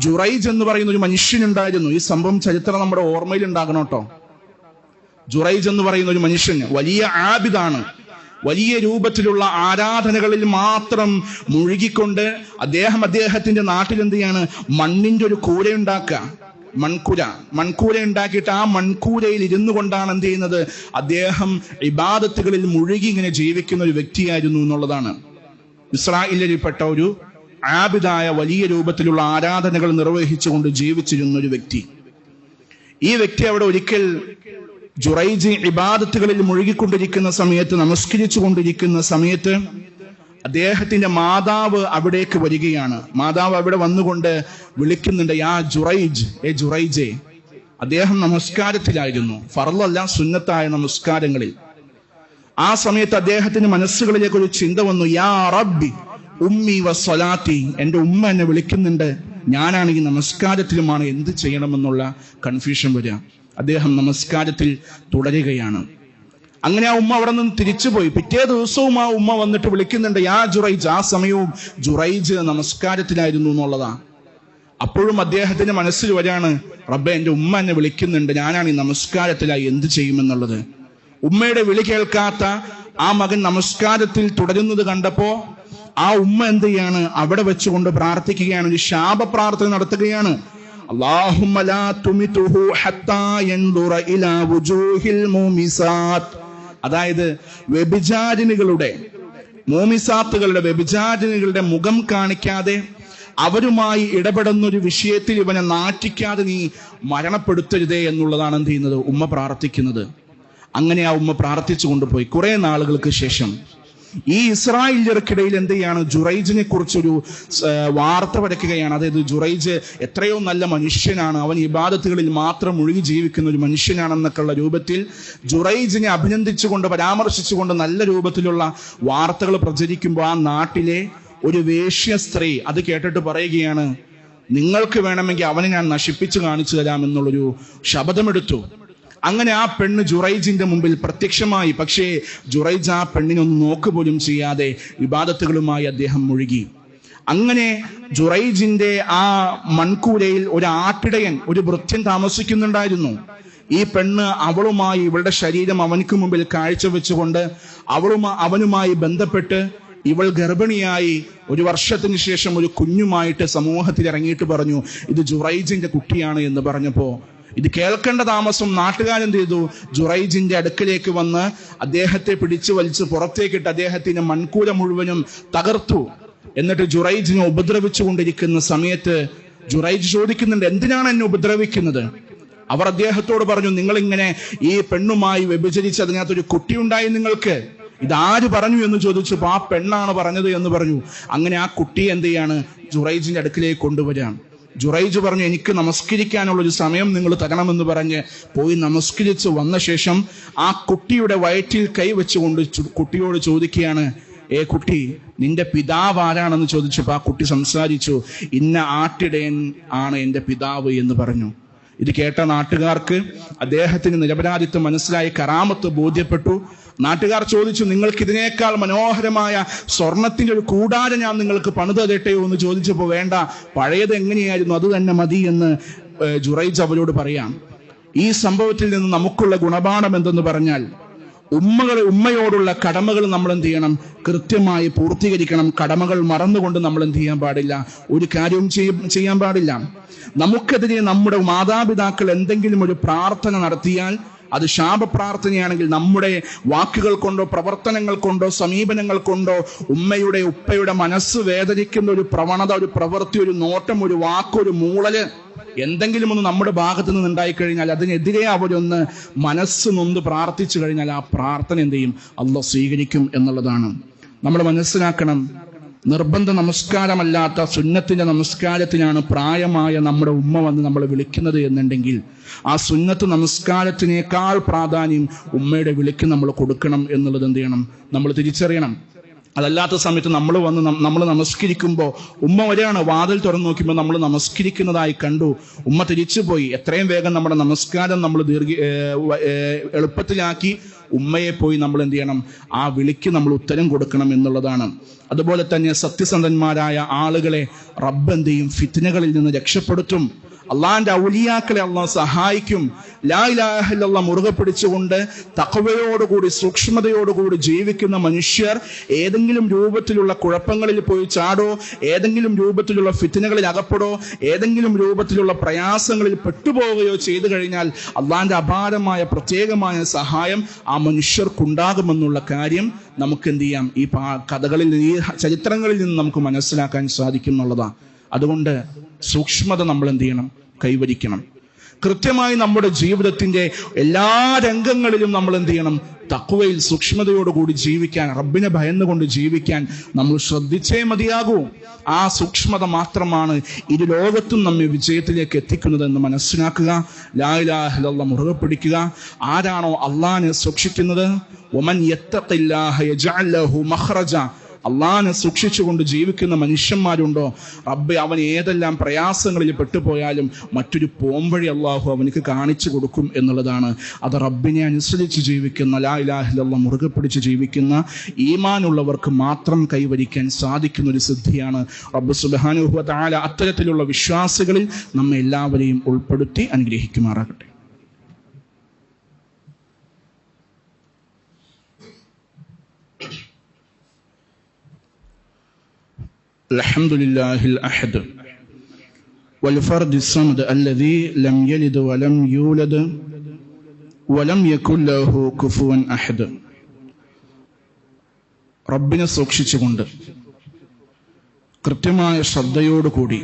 Speaker 1: ജുറൈജ് എന്ന് പറയുന്ന ഒരു മനുഷ്യനുണ്ടായിരുന്നു. ഈ സംഭവം ചരിത്രം നമ്മുടെ ഓർമ്മയിൽ ഉണ്ടാകണം കേട്ടോ. ജുറൈജ് എന്ന് പറയുന്ന ഒരു മനുഷ്യൻ വലിയ ആബിദാണ്. വലിയ രൂപത്തിലുള്ള ആരാധനകളിൽ മാത്രം മുഴുകിക്കൊണ്ട് അദ്ദേഹത്തിന്റെ നാട്ടിൽ എന്ത് ചെയ്യാണ്, മണ്ണിന്റെ ഒരു കൂരയുണ്ടാക്കുക, മൺകൂര ഉണ്ടാക്കിയിട്ട് ആ മൺകൂരയിൽ ഇരുന്നു കൊണ്ടാണ് എന്ത് ചെയ്യുന്നത്, അദ്ദേഹം ഇബാദത്തുകളിൽ മുഴുകി ഇങ്ങനെ ജീവിക്കുന്ന ഒരു വ്യക്തിയായിരുന്നു എന്നുള്ളതാണ്. ഇസ്രായേലിൽപ്പെട്ട ഒരു ആബിദായ വലിയ രൂപത്തിലുള്ള ആരാധനകൾ നിർവഹിച്ചുകൊണ്ട് ജീവിച്ചിരുന്ന ഒരു വ്യക്തി. ഈ വ്യക്തി അവിടെ ഒരിക്കൽ ജുറൈജ് ഇബാദത്തുകളിൽ മുഴുകിക്കൊണ്ടിരിക്കുന്ന സമയത്ത്, നമസ്കരിച്ചു കൊണ്ടിരിക്കുന്ന സമയത്ത് അദ്ദേഹത്തിന്റെ മാതാവ് അവിടേക്ക് വരികയാണ്. മാതാവ് അവിടെ വന്നുകൊണ്ട് വിളിക്കുന്നുണ്ട്, യാ ജുറൈജ്, ജുറൈജെ. അദ്ദേഹം നമസ്കാരത്തിലായിരുന്നു, ഫർളല്ല സുന്നത്തായ നമസ്കാരങ്ങളിൽ. ആ സമയത്ത് അദ്ദേഹത്തിന്റെ മനസ്സുകളിലേക്ക് ഒരു ചിന്ത വന്നു, യാ റബ്ബി ഉമ്മി വസ്സലാത്തി, എന്റെ ഉമ്മ എന്നെ വിളിക്കുന്നുണ്ട്, ഞാനാണെങ്കിൽ നമസ്കാരത്തിലുമാണ്, എന്ത് ചെയ്യണമെന്നുള്ള കൺഫ്യൂഷൻ വരിക. അദ്ദേഹം നമസ്കാരത്തിൽ തുടരുകയാണ്. അങ്ങനെ ആ ഉമ്മ അവിടെ നിന്ന് തിരിച്ചുപോയി. പിറ്റേ ദിവസവും ആ ഉമ്മ വന്നിട്ട് വിളിക്കുന്നുണ്ട്, യാ ജുറൈജ്. ആ സമയവും ജുറൈജ് നമസ്കാരത്തിലായിരുന്നു എന്നുള്ളതാണ്. അപ്പോഴും അദ്ദേഹത്തിന്റെ മനസ്സിൽ വരാണ്, റബ്ബേ, എന്റെ ഉമ്മ എന്നെ വിളിക്കുന്നുണ്ട്, ഞാനാണ് ഈ നമസ്കാരത്തിലായി, എന്ത് ചെയ്യുമെന്നുള്ളത്. ഉമ്മയുടെ വിളി കേൾക്കാത്ത ആ മകൻ നമസ്കാരത്തിൽ തുടരുന്നത് കണ്ടപ്പോ ആ ഉമ്മ എന്ത് ചെയ്യാണ്, അവിടെ വെച്ചുകൊണ്ട് പ്രാർത്ഥിക്കുകയാണ്, ഒരു ശാപ പ്രാർത്ഥന നടത്തുകയാണ്. അല്ലാഹുമ്മ ലാ തുമിതുഹു ഹത്താ യൻദുറ ഇലാ വുജൂഹിൽ മൂമിസാത്ത്. അതായത് വ്യഭിചാരിണികളുടെ മുഖം കാണിക്കാതെ അവരുമായി ഇടപെടുന്ന ഒരു വിഷയത്തിൽ ഇവനെ നാറ്റിക്കാതെ നീ മരണപ്പെടുത്തരുതേ എന്നുള്ളതാണ് എന്ത് ചെയ്യുന്നത്, ഉമ്മ പ്രാർത്ഥിക്കുന്നത്. അങ്ങനെ ആ ഉമ്മ പ്രാർത്ഥിച്ചു കൊണ്ടുപോയി. കുറെ നാളുകൾക്ക് ശേഷം ഈ ഇസ്രായേലിയർക്കിടയിൽ എന്ത് ചെയ്യാണ്, ജുറൈജിനെ കുറിച്ചൊരു വാർത്ത പരക്കുകയാണ്. അതായത് ജുറൈജ് എത്രയോ നല്ല മനുഷ്യനാണ്, അവൻ ഇബാദത്തുകളിൽ മാത്രം മുഴുകി ജീവിക്കുന്ന ഒരു മനുഷ്യനാണെന്നൊക്കെയുള്ള രൂപത്തിൽ ജുറൈജിനെ അഭിനന്ദിച്ചുകൊണ്ട് പരാമർശിച്ചുകൊണ്ട് നല്ല രൂപത്തിലുള്ള വാർത്തകൾ പ്രചരിക്കുമ്പോൾ ആ നാട്ടിലെ ഒരു വേശ്യ സ്ത്രീ അത് കേട്ടിട്ട് പറയുകയാണ്, നിങ്ങൾക്ക് വേണമെങ്കിൽ അവനെ ഞാൻ നശിപ്പിച്ചു കാണിച്ചു തരാം എന്നുള്ളൊരു ശപഥമെടുത്തു. അങ്ങനെ ആ പെണ്ണ് ജുറൈജിന്റെ മുമ്പിൽ പ്രത്യക്ഷമായി. പക്ഷേ ജുറൈജ് ആ പെണ്ണിനൊന്നും നോക്കുപോലും ചെയ്യാതെ ഇബാദത്തുകളുമായി അദ്ദേഹം മുഴുകി. അങ്ങനെ ജുറൈജിന്റെ ആ മൺകൂരയിൽ ഒരു ആട്ടിടയൻ, ഒരു ഭൃത്യൻ താമസിക്കുന്നുണ്ടായിരുന്നു. ഈ പെണ്ണ് അവളുമായി ഇവളുടെ ശരീരം അവനക്ക് മുമ്പിൽ കാഴ്ചവെച്ചുകൊണ്ട് അവനുമായി ബന്ധപ്പെട്ട് ഇവൾ ഗർഭിണിയായി 1 വർഷത്തിന് ശേഷം ഒരു കുഞ്ഞുമായിട്ട് സമൂഹത്തിൽ ഇറങ്ങിയിട്ട് പറഞ്ഞു, ഇത് ജുറൈജിന്റെ കുട്ടിയാണ് എന്ന് പറഞ്ഞപ്പോ ഇത് കേൾക്കേണ്ട താമസം നാട്ടുകാരെന്ത് ചെയ്തു, ജുറൈജിന്റെ അടുക്കലേക്ക് വന്ന് അദ്ദേഹത്തെ പിടിച്ചു വലിച്ച് പുറത്തേക്കിട്ട് അദ്ദേഹത്തിന്റെ മൺകൂല മുഴുവനും തകർത്തു. എന്നിട്ട് ജുറൈജിനെ ഉപദ്രവിച്ചു കൊണ്ടിരിക്കുന്ന സമയത്ത് ജുറൈജ് ചോദിക്കുന്നുണ്ട്, എന്തിനാണ് എന്നെ ഉപദ്രവിക്കുന്നത്? അവർ അദ്ദേഹത്തോട് പറഞ്ഞു, നിങ്ങളിങ്ങനെ ഈ പെണ്ണുമായി വ്യഭിചരിച്ച് അതിനകത്തൊരു കുട്ടി ഉണ്ടായി നിങ്ങൾക്ക്, ഇതാര് പറഞ്ഞു എന്ന് ചോദിച്ചപ്പോൾ ആ പെണ്ണാണ് പറഞ്ഞത് എന്ന് പറഞ്ഞു. അങ്ങനെ ആ കുട്ടി എന്ത് ചെയ്യാണ്, ജുറൈജിന്റെ അടുക്കിലേക്ക് കൊണ്ടുവരാം. ജുറൈജ് പറഞ്ഞു, എനിക്ക് നമസ്കരിക്കാനുള്ള ഒരു സമയം നിങ്ങൾ തരണമെന്ന് പറഞ്ഞ് പോയി നമസ്കരിച്ച് വന്ന ശേഷം ആ കുട്ടിയുടെ വയറ്റിൽ കൈവച്ചുകൊണ്ട് കുട്ടിയോട് ചോദിക്കുകയാണ്, കുട്ടി, നിന്റെ പിതാവ് ആരാണെന്ന് ചോദിച്ചപ്പോൾ ആ കുട്ടി സംസാരിച്ചു, ഇന്ന ആട്ടിടയൻ ആണ് എൻ്റെ പിതാവ് എന്ന് പറഞ്ഞു. ഇത് കേട്ട നാട്ടുകാർക്ക് അദ്ദേഹത്തിന് നിരപരാധിത്വം മനസ്സിലായി, കറാമത്ത് ബോധ്യപ്പെട്ടു. നാട്ടുകാർ ചോദിച്ചു, നിങ്ങൾക്ക് ഇതിനേക്കാൾ മനോഹരമായ സ്വർണത്തിന്റെ ഒരു കൂടാരം ഞാൻ നിങ്ങൾക്ക് പണിത് തരട്ടെയോ എന്ന് ചോദിച്ചപ്പോൾ വേണ്ട, പഴയത് എങ്ങനെയായിരുന്നു അത് തന്നെ മതി എന്ന് ജുറൈജ് അവരോട് പറയാം. ഈ സംഭവത്തിൽ നിന്ന് നമുക്കുള്ള ഗുണപാഠം എന്തെന്ന് പറഞ്ഞാൽ, ഉമ്മയോടുള്ള കടമകൾ നമ്മൾ എന്ത് ചെയ്യണം, കൃത്യമായി പൂർത്തീകരിക്കണം. കടമകൾ മറന്നുകൊണ്ട് നമ്മൾ എന്ത് ചെയ്യാൻ പാടില്ല, ഒരു കാര്യവും ചെയ്യാൻ പാടില്ല. നമുക്കെതിരെ നമ്മുടെ മാതാപിതാക്കൾ എന്തെങ്കിലും ഒരു പ്രാർത്ഥന നടത്തിയാൽ അത് ശാപപ്രാർത്ഥനയാണെങ്കിൽ നമ്മുടെ വാക്കുകൾ കൊണ്ടോ പ്രവർത്തനങ്ങൾ കൊണ്ടോ സമീപനങ്ങൾ കൊണ്ടോ ഉപ്പയുടെ മനസ്സ് വേദനിക്കുന്ന ഒരു പ്രവണത, ഒരു പ്രവൃത്തി, ഒരു നോട്ടം, ഒരു വാക്ക്, ഒരു മൂളല് എന്തെങ്കിലും ഒന്ന് നമ്മുടെ ഭാഗത്ത് നിന്ന് ഉണ്ടായിക്കഴിഞ്ഞാൽ അതിനെതിരെ അവരൊന്ന് മനസ്സ് നൊന്ന് പ്രാർത്ഥിച്ചു കഴിഞ്ഞാൽ ആ പ്രാർത്ഥന എന്ത് ചെയ്യും, അല്ലാഹു സ്വീകരിക്കും എന്നുള്ളതാണ്. നമ്മൾ മനസ്സിലാക്കണം, നിർബന്ധ നമസ്കാരമല്ലാത്ത സുന്നത്തിന്റെ നമസ്കാരത്തിനാണ് പ്രായമായ നമ്മുടെ ഉമ്മ വന്ന് നമ്മളെ വിളിക്കുന്നത് എന്നുണ്ടെങ്കിൽ ആ സുന്നത്ത് നമസ്കാരത്തിനേക്കാൾ പ്രാധാന്യം ഉമ്മയുടെ വിളിക്ക് നമ്മൾ കൊടുക്കണം എന്നുള്ളത് എന്ത് ചെയ്യണം, നമ്മൾ തിരിച്ചറിയണം. അതല്ലാത്ത സമയത്ത് നമ്മൾ നമസ്കരിക്കുമ്പോൾ ഉമ്മ വരെയാണ്, വാതിൽ തുറന്നു നോക്കുമ്പോൾ നമ്മൾ നമസ്കരിക്കുന്നതായി കണ്ടു, ഉമ്മ തിരിച്ചുപോയി. എത്രയും വേഗം നമ്മുടെ നമസ്കാരം നമ്മൾ എളുപ്പത്തിലാക്കി ഉമ്മയെ പോയി നമ്മൾ എന്ത് ചെയ്യണം, ആ വിളിക്ക് നമ്മൾ ഉത്തരം കൊടുക്കണം എന്നുള്ളതാണ്. അതുപോലെ തന്നെ സത്യസന്ധന്മാരായ ആളുകളെ റബ്ബ് എന്ത് ചെയ്യും, ഫിത്നകളിൽ നിന്ന് രക്ഷപ്പെടുത്തും. അള്ളാഹിന്റെ ഔലിയാക്കളെ അള്ളാഹ് സഹായിക്കും. ലാ ഇലാഹ ഇല്ലല്ലാഹ് മുറുകെ പിടിച്ചുകൊണ്ട് തഖ്വയോടുകൂടി സൂക്ഷ്മതയോടുകൂടി ജീവിക്കുന്ന മനുഷ്യർ ഏതെങ്കിലും രൂപത്തിലുള്ള കുഴപ്പങ്ങളിൽ പോയി ചാടോ, ഏതെങ്കിലും രൂപത്തിലുള്ള ഫിത്നകളിൽ അകപ്പെടോ, ഏതെങ്കിലും രൂപത്തിലുള്ള പ്രയാസങ്ങളിൽ പെട്ടുപോവുകയോ ചെയ്തു കഴിഞ്ഞാൽ അള്ളാഹിന്റെ അപാരമായ പ്രത്യേകമായ സഹായം ആ മനുഷ്യർക്കുണ്ടാകുമെന്നുള്ള കാര്യം നമുക്ക് എന്ത് ചെയ്യാം, ഈ കഥകളിൽ, ഈ ചരിത്രങ്ങളിൽ നിന്ന് നമുക്ക് മനസ്സിലാക്കാൻ സാധിക്കും എന്നുള്ളതാണ്. അതുകൊണ്ട് സൂക്ഷ്മത നമ്മൾ എന്ത് ചെയ്യണം, കൈവരിക്കണം. കൃത്യമായി നമ്മുടെ ജീവിതത്തിന്റെ എല്ലാ രംഗങ്ങളിലും നമ്മൾ എന്ത് ചെയ്യണം, തഖ്വയിൽ സൂക്ഷ്മതയോടുകൂടി ജീവിക്കാൻ, റബ്ബിനെ ഭയന്നുകൊണ്ട് ജീവിക്കാൻ നമ്മൾ ശ്രദ്ധിച്ചേ മതിയാകൂ. ആ സൂക്ഷ്മത മാത്രമാണ് ഇരു ലോകത്തും നമ്മെ വിജയത്തിലേക്ക് എത്തിക്കുന്നതെന്ന് മനസ്സിലാക്കുക. ലാ ഇലാഹ ഇല്ലല്ലാഹ് മുറുകെ പിടിക്കുക. ആരാണോ അള്ളാഹിനെ സൂക്ഷിക്കുന്നത്, വമൻ യത്തഖില്ലാഹ യജ്അൽ ലഹു മഖ്റജ, അള്ളാഹിനെ സൂക്ഷിച്ചുകൊണ്ട് ജീവിക്കുന്ന മനുഷ്യന്മാരുണ്ടോ, റബ്ബ് അവൻ ഏതെല്ലാം പ്രയാസങ്ങളിൽ പെട്ടുപോയാലും മറ്റൊരു പോംവഴി അള്ളാഹു അവനക്ക് കാണിച്ചു കൊടുക്കും എന്നുള്ളതാണ്. അത് റബ്ബിനെ അനുസരിച്ച് ജീവിക്കുന്ന, ലാ ഇലാഹ ഇല്ലല്ലാഹ് മുറുകെ പിടിച്ച് ജീവിക്കുന്ന ഈമാനുള്ളവർക്ക് മാത്രം കൈവരിക്കാൻ സാധിക്കുന്ന ഒരു സിദ്ധിയാണ്. റബ്ബ് സുബ്ഹാനഹു വ തആല അത്തരത്തിലുള്ള വിശ്വാസികളിൽ നമ്മെ എല്ലാവരെയും ഉൾപ്പെടുത്തി അനുഗ്രഹിക്കുമാറാകട്ടെ. الحمد لله الأحد والفرد الصمد الذي لم يلد ولم يولد ولم يكن له كفوا أحد. റബ്ബിനെ സൂക്ഷിച്ചുകൊണ്ട് കൃത്യമായ ശ്രദ്ധയോടുകൂടി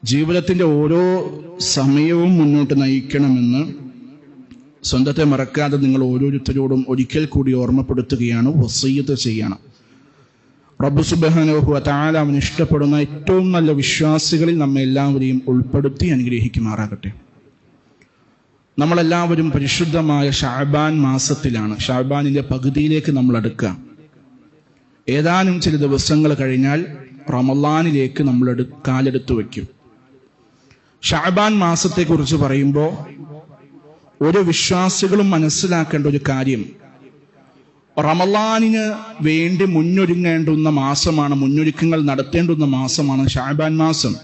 Speaker 1: ജീവിതത്തിന്റെ ഓരോ സമയവും മുന്നോട്ട് നയിക്കണമെന്ന് സ്വന്തത്തെ മറക്കാതെ നിങ്ങൾ ഓരോരുത്തരോടും ഒരിക്കൽ കൂടി ഓർമ്മപ്പെടുത്തുകയാണ്, വസിയ്യത്ത് ചെയ്യണം. റബ്ബ് സുബ്ഹാനഹു വ തആല അവൻ ഇഷ്ടപ്പെടുന്ന ഏറ്റവും നല്ല വിശ്വാസികളിൽ നമ്മെ എല്ലാവരെയും ഉൾപ്പെടുത്തി അനുഗ്രഹിക്കുമാറാകട്ടെ. നമ്മളെല്ലാവരും പരിശുദ്ധമായ ഷഅബാൻ മാസത്തിലാണ്. ഷഅബാനിന്റെ പകുതിയിലേക്ക് നമ്മൾ അടുക്കുക. ഏതാനും ചില ദിവസങ്ങൾ കഴിഞ്ഞാൽ റമളാനിലേക്ക് നമ്മൾ കാലെടുത്തു വയ്ക്കും. ഷഅബാൻ മാസത്തെക്കുറിച്ച് പറയുമ്പോൾ ഒരു വിശ്വാസികളും മനസ്സിലാക്കേണ്ട ഒരു കാര്യം, റമളാനിന് വേണ്ടി മുന്നൊരുങ്ങേണ്ടുന്ന മാസമാണ്, മുന്നൊരുക്കങ്ങൾ നടത്തേണ്ടുന്ന മാസമാണ് ഷഅബാൻ മാസം.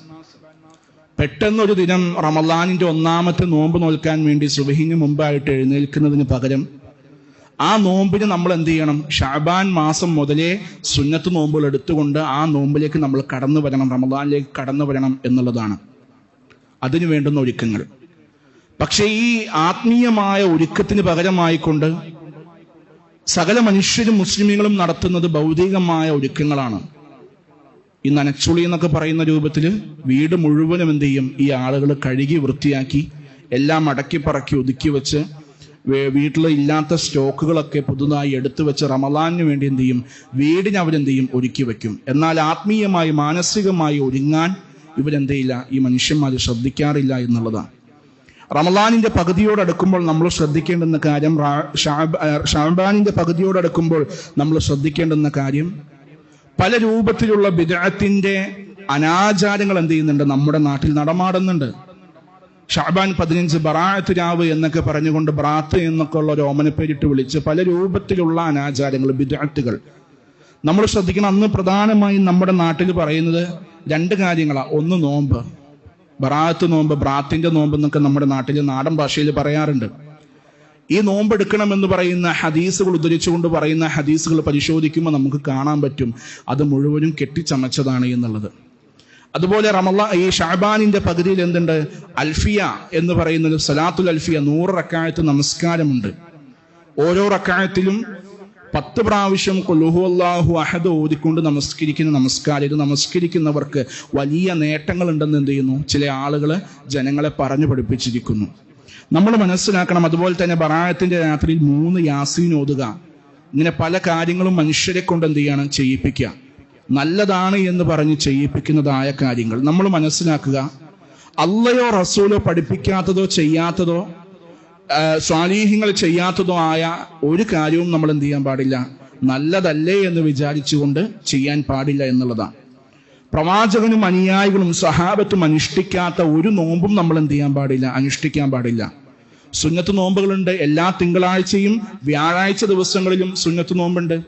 Speaker 1: പെട്ടെന്നൊരു ദിനം റമളാനിന്റെ ഒന്നാമത്തെ നോമ്പ് നോൽക്കാൻ വേണ്ടി സുബഹിന് മുമ്പായിട്ട് എഴുന്നേൽക്കുന്നതിന് പകരം ആ നോമ്പിന് നമ്മൾ എന്ത് ചെയ്യണം? ഷഅബാൻ മാസം മുതലേ സുന്നത്ത് നോമ്പുകൾ എടുത്തുകൊണ്ട് ആ നോമ്പിലേക്ക് നമ്മൾ കടന്നു വരണം, റമളാനിലേക്ക് കടന്നു വരണം എന്നുള്ളതാണ് അതിനു വേണ്ടുന്ന ഒരുക്കങ്ങൾ. പക്ഷേ ഈ ആത്മീയമായ ഒരുക്കത്തിന് പകരമായിക്കൊണ്ട് സകല മനുഷ്യരും മുസ്ലിമീങ്ങളും നടത്തുന്നത് ഭൗതികമായ ഒരുക്കങ്ങളാണ്. ഈ നനച്ചുളി എന്നൊക്കെ പറയുന്ന രൂപത്തിൽ വീട് മുഴുവനും എന്ത് ചെയ്യും? ഈ ആളുകൾ കഴുകി വൃത്തിയാക്കി എല്ലാം അടക്കി പറക്കി ഒതുക്കി വെച്ച് വീട്ടിൽ ഇല്ലാത്ത സ്റ്റോക്കുകളൊക്കെ പുതുതായി എടുത്തു വെച്ച് റമളാനിന് വേണ്ടി എന്ത് ചെയ്യും? വീടിന് അവരെന്ത് ചെയ്യും? ഒരുക്കി വെക്കും. എന്നാൽ ആത്മീയമായി മാനസികമായി ഒരുങ്ങാൻ ഇവരെന്ത് ചെയ്യില്ല? ഈ മനുഷ്യന്മാർ ശ്രദ്ധിക്കാറില്ല എന്നുള്ളതാണ്. റമളാനിന്റെ പകുതിയോടടുക്കുമ്പോൾ നമ്മൾ ശ്രദ്ധിക്കേണ്ടുന്ന കാര്യം, ഷഅബാനിന്റെ പകുതിയോടടുക്കുമ്പോൾ നമ്മൾ ശ്രദ്ധിക്കേണ്ടുന്ന കാര്യം, പല രൂപത്തിലുള്ള ബിദ്അത്തിന്റെ അനാചാരങ്ങൾ എന്ത് ചെയ്യുന്നുണ്ട്? നമ്മുടെ നാട്ടിൽ നടമാടുന്നുണ്ട്. ഷഅബാൻ 15 ബറാഅത്ത് രാവ് എന്നൊക്കെ പറഞ്ഞുകൊണ്ട് ബറാത്ത് എന്നൊക്കെ ഉള്ള ഒരു ഓമനപ്പേരിട്ട് വിളിച്ച് പല രൂപത്തിലുള്ള അനാചാരങ്ങൾ, ബിദ്അത്തുകൾ നമ്മൾ ശ്രദ്ധിക്കണം. അന്ന് പ്രധാനമായും നമ്മുടെ നാട്ടിൽ പറയുന്നത് 2 കാര്യങ്ങളാണ്. ഒന്ന് നോമ്പ്, ബറാഅത്ത് നോമ്പ്, ബ്രാത്തിന്റെ നോമ്പ് എന്നൊക്കെ നമ്മുടെ നാട്ടിൽ നാടൻ ഭാഷയിൽ പറയാറുണ്ട്. ഈ നോമ്പ് എടുക്കണമെന്ന് പറയുന്ന ഹദീസുകൾ ഉദ്ധരിച്ചുകൊണ്ട് പറയുന്ന ഹദീസുകൾ പരിശോധിക്കുമ്പോൾ നമുക്ക് കാണാൻ പറ്റും അത് മുഴുവനും കെട്ടിച്ചമച്ചതാണ് എന്നുള്ളത്. അതുപോലെ ഈ ഷഅബാനിന്റെ പകുതിയിൽ എന്തുണ്ട്? അൽഫിയ എന്ന് പറയുന്നത് സലാത്തുൽ അൽഫിയ, 100 റക്അത്ത് നമസ്കാരമുണ്ട്. ഓരോ റക്അത്തിലും 10 പ്രാവശ്യം ഖുൽ ഹുവല്ലാഹു അഹദ് ഓതിക്കൊണ്ട് നമസ്കരിക്കുന്ന നമസ്കാരം. ഇത് നമസ്കരിക്കുന്നവർക്ക് വലിയ നേട്ടങ്ങൾ ഉണ്ടെന്ന് എന്ത് ചെയ്യുന്നു? ചില ആളുകൾ ജനങ്ങളെ പറഞ്ഞു പഠിപ്പിച്ചിരിക്കുന്നു. നമ്മൾ മനസ്സിലാക്കണം. അതുപോലെ തന്നെ ബറാഅത്തിന്റെ രാത്രിയിൽ 3 യാസീൻ ഓതുക. ഇങ്ങനെ പല കാര്യങ്ങളും മനുഷ്യരെ കൊണ്ട് എന്ത് ചെയ്യാണ്? ചെയ്യിപ്പിക്കുക. നല്ലതാണ് എന്ന് പറഞ്ഞ് ചെയ്യിപ്പിക്കുന്നതായ കാര്യങ്ങൾ നമ്മൾ മനസ്സിലാക്കുക. അള്ളയോ റസൂലോ പഠിപ്പിക്കാത്തതോ ചെയ്യാത്തതോ സ്വാലീഹ്യങ്ങൾ ചെയ്യാത്തതോ ആയ ഒരു കാര്യവും നമ്മൾ എന്ത് ചെയ്യാൻ പാടില്ല? നല്ലതല്ലേ എന്ന് വിചാരിച്ചുകൊണ്ട് ചെയ്യാൻ പാടില്ല എന്നുള്ളതാണ്. പ്രവാചകനും അനുയായികളും സഹാബത്തും അനുഷ്ഠിക്കാത്ത ഒരു നോമ്പും നമ്മൾ എന്ത് ചെയ്യാൻ പാടില്ല? അനുഷ്ഠിക്കാൻ പാടില്ല. സുന്നത്ത് നോമ്പുകളുണ്ട്. എല്ലാ തിങ്കളാഴ്ചയും വ്യാഴാഴ്ച ദിവസങ്ങളിലും സുന്നത്ത് നോമ്പുണ്ട്.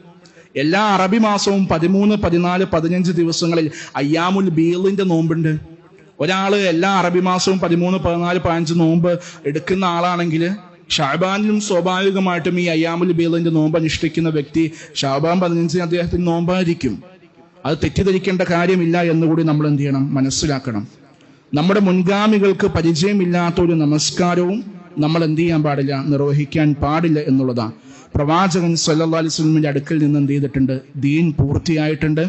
Speaker 1: എല്ലാ അറബി മാസവും 13, 14, 15 ദിവസങ്ങളിൽ അയ്യാമുൽ ബീളിന്റെ നോമ്പുണ്ട്. ഒരാള് എല്ലാ അറബി മാസവും 13, 14, 15 നോമ്പ് എടുക്കുന്ന ആളാണെങ്കിൽ ഷഅബാനിലും സ്വാഭാവികമായിട്ടും ഈ അയ്യാമുൽ ബീളിന്റെ നോമ്പ് അനുഷ്ഠിക്കുന്ന വ്യക്തി ഷഅബാൻ 15 അദ്ദേഹത്തിന് നോമ്പായിരിക്കും. അത് തെറ്റിദ്ധരിക്കേണ്ട കാര്യമില്ല എന്നുകൂടി നമ്മൾ എന്ത് ചെയ്യണം? മനസ്സിലാക്കണം. നമ്മുടെ മുൻഗാമികൾക്ക് പരിചയമില്ലാത്ത ഒരു നമസ്കാരവും നമ്മൾ എന്ത് ചെയ്യാൻ പാടില്ല? നിർവഹിക്കാൻ പാടില്ല എന്നുള്ളതാണ്. പ്രവാചകൻ സല്ലല്ലാഹു അലൈഹി വസല്ലമിന്റെ അടുക്കൽ നിന്ന് എന്ത് ചെയ്തിട്ടുണ്ട്? ദീൻ പൂർത്തിയായിട്ടുണ്ട്.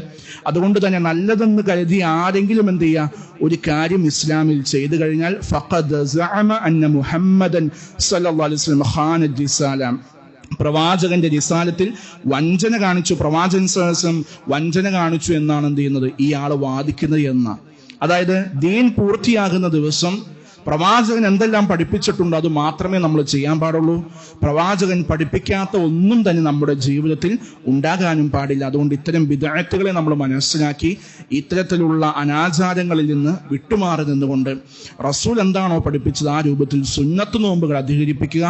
Speaker 1: അതുകൊണ്ട് തന്നെ നല്ലതെന്ന് കരുതി ആരെങ്കിലും എന്ത് ചെയ്യുക? ഒരു കാര്യം ഇസ്ലാമിൽ ചെയ്തു കഴിഞ്ഞാൽ ഫഖദ് സഅമ അന്ന മുഹമ്മദൻ സല്ലല്ലാഹു അലൈഹി വസല്ലം ഖാന റിസാല, പ്രവാചകന്റെ റിസാലത്തിൽ വഞ്ചന കാണിച്ചു, പ്രവാചകൻ സല്ലല്ലാഹു അലൈഹി വസല്ലം വഞ്ചന കാണിച്ചു എന്നാണ് എന്ത് ചെയ്യുന്നത്? ഈ ആള് വാദിക്കുന്നത് എന്ന. അതായത് ദീൻ പൂർത്തിയാകുന്ന ദിവസം പ്രവാചകൻ എന്തെല്ലാം പഠിപ്പിച്ചിട്ടുണ്ടോ അത് മാത്രമേ നമ്മൾ ചെയ്യാൻ പാടുള്ളൂ. പ്രവാചകൻ പഠിപ്പിക്കാത്ത ഒന്നും തന്നെ നമ്മുടെ ജീവിതത്തിൽ ഉണ്ടാകാനും പാടില്ല. അതുകൊണ്ട് ഇത്തരം ബിദ്അത്തുകളെ നമ്മൾ മനസ്സിലാക്കി ഇത്തരത്തിലുള്ള അനാചാരങ്ങളിൽ നിന്ന് വിട്ടുമാറി നിന്നുകൊണ്ട് റസൂൽ എന്താണോ പഠിപ്പിച്ചത് ആ രൂപത്തിൽ സുന്നത്ത് നോമ്പുകൾ അധികരിപ്പിക്കുക,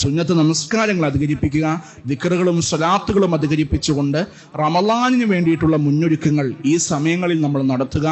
Speaker 1: സുന്നത്ത് നമസ്കാരങ്ങൾ അധികരിപ്പിക്കുക, ദിക്റുകളും സ്വലാത്തുകളും അധികരിപ്പിച്ചുകൊണ്ട് റമളാനിന് വേണ്ടിയിട്ടുള്ള മുന്നൊരുക്കങ്ങൾ ഈ സമയങ്ങളിൽ നമ്മൾ നടത്തുക.